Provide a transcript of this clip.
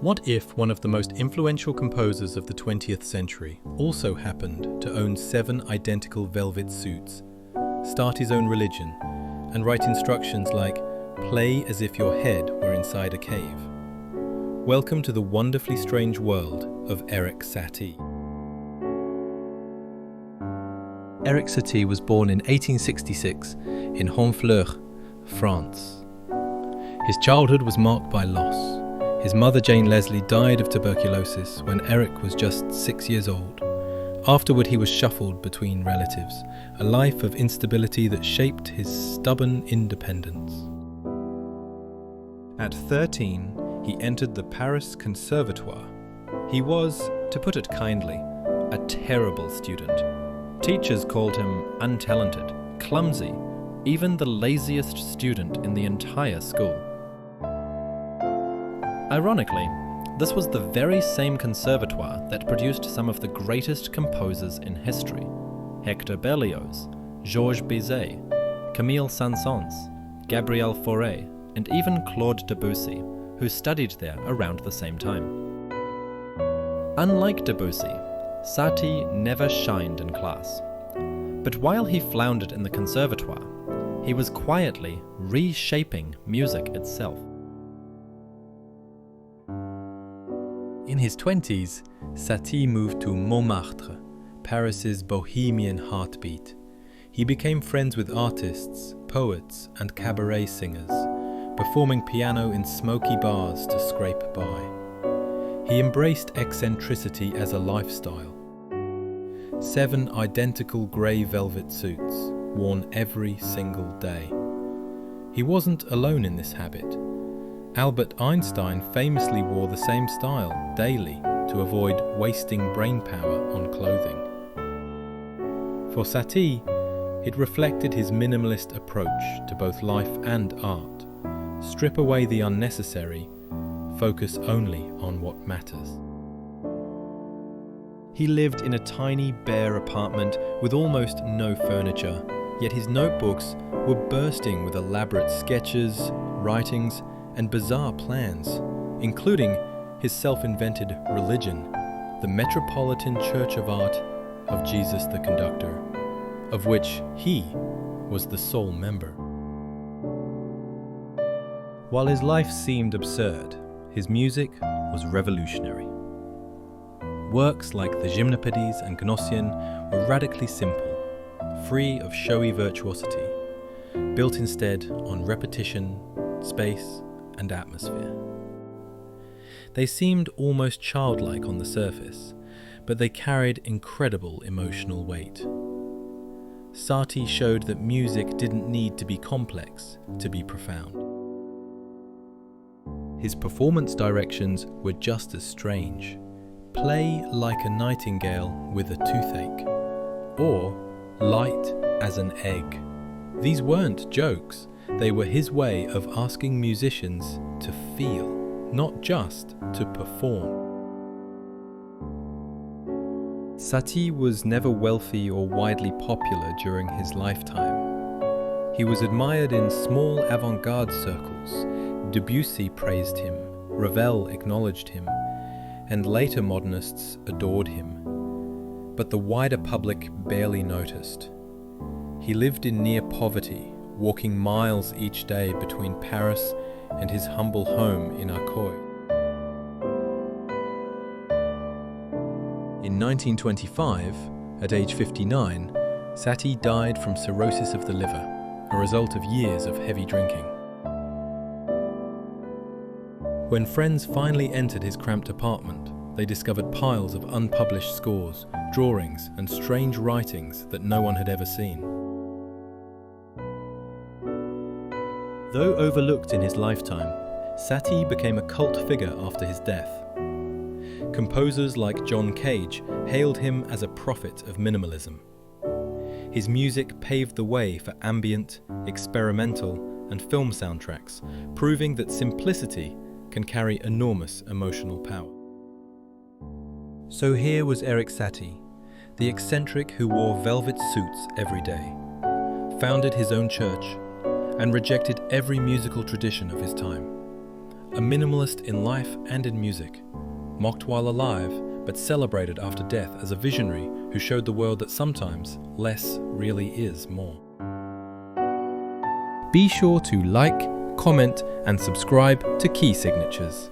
What if one of the most influential composers of the 20th century also happened to own 7 identical velvet suits, start his own religion, and write instructions like, "Play as if your head were inside a cave"? Welcome to the wonderfully strange world of Erik Satie. Erik Satie was born in 1866 in Honfleur, France. His childhood was marked by loss. His mother, Jane Leslie, died of tuberculosis when Erik was just 6 years old. Afterward, he was shuffled between relatives, a life of instability that shaped his stubborn independence. At 13, he entered the Paris Conservatoire. He was, to put it kindly, a terrible student. Teachers called him untalented, clumsy, even the laziest student in the entire school. Ironically, this was the very same conservatoire that produced some of the greatest composers in history: Hector Berlioz, Georges Bizet, Camille Saint-Saëns, Gabriel Fauré, and even Claude Debussy, who studied there around the same time. Unlike Debussy, Satie never shined in class. But while he floundered in the conservatoire, he was quietly reshaping music itself. In his 20s, Satie moved to Montmartre, Paris's Bohemian heartbeat. He became friends with artists, poets, and cabaret singers, performing piano in smoky bars to scrape by. He embraced eccentricity as a lifestyle. 7 identical grey velvet suits, worn every single day. He wasn't alone in this habit. Albert Einstein famously wore the same style daily to avoid wasting brain power on clothing. For Satie, it reflected his minimalist approach to both life and art. Strip away the unnecessary, focus only on what matters. He lived in a tiny, bare apartment with almost no furniture, yet his notebooks were bursting with elaborate sketches, writings, and bizarre plans, including his self-invented religion, the Metropolitan Church of Art of Jesus the Conductor, of which he was the sole member. While his life seemed absurd, his music was revolutionary. Works like the Gymnopédies and Gnossiennes were radically simple, free of showy virtuosity, built instead on repetition, space, and atmosphere. They seemed almost childlike on the surface, but they carried incredible emotional weight. Satie showed that music didn't need to be complex to be profound. His performance directions were just as strange. Play like a nightingale with a toothache, or light as an egg. These weren't jokes. They were his way of asking musicians to feel, not just to perform. Satie was never wealthy or widely popular during his lifetime. He was admired in small avant-garde circles. Debussy praised him, Ravel acknowledged him, and later modernists adored him. But the wider public barely noticed. He lived in near poverty, walking miles each day between Paris and his humble home in Arcueil. In 1925, at age 59, Satie died from cirrhosis of the liver, a result of years of heavy drinking. When friends finally entered his cramped apartment, they discovered piles of unpublished scores, drawings, and strange writings that no one had ever seen. Though overlooked in his lifetime, Satie became a cult figure after his death. Composers like John Cage hailed him as a prophet of minimalism. His music paved the way for ambient, experimental, and film soundtracks, proving that simplicity can carry enormous emotional power. So here was Erik Satie, the eccentric who wore velvet suits every day, founded his own church, and rejected every musical tradition of his time. a minimalist in life and in music, mocked while alive, but celebrated after death as a visionary who showed the world that sometimes less really is more. Be sure to like, comment, and subscribe to Key Signatures.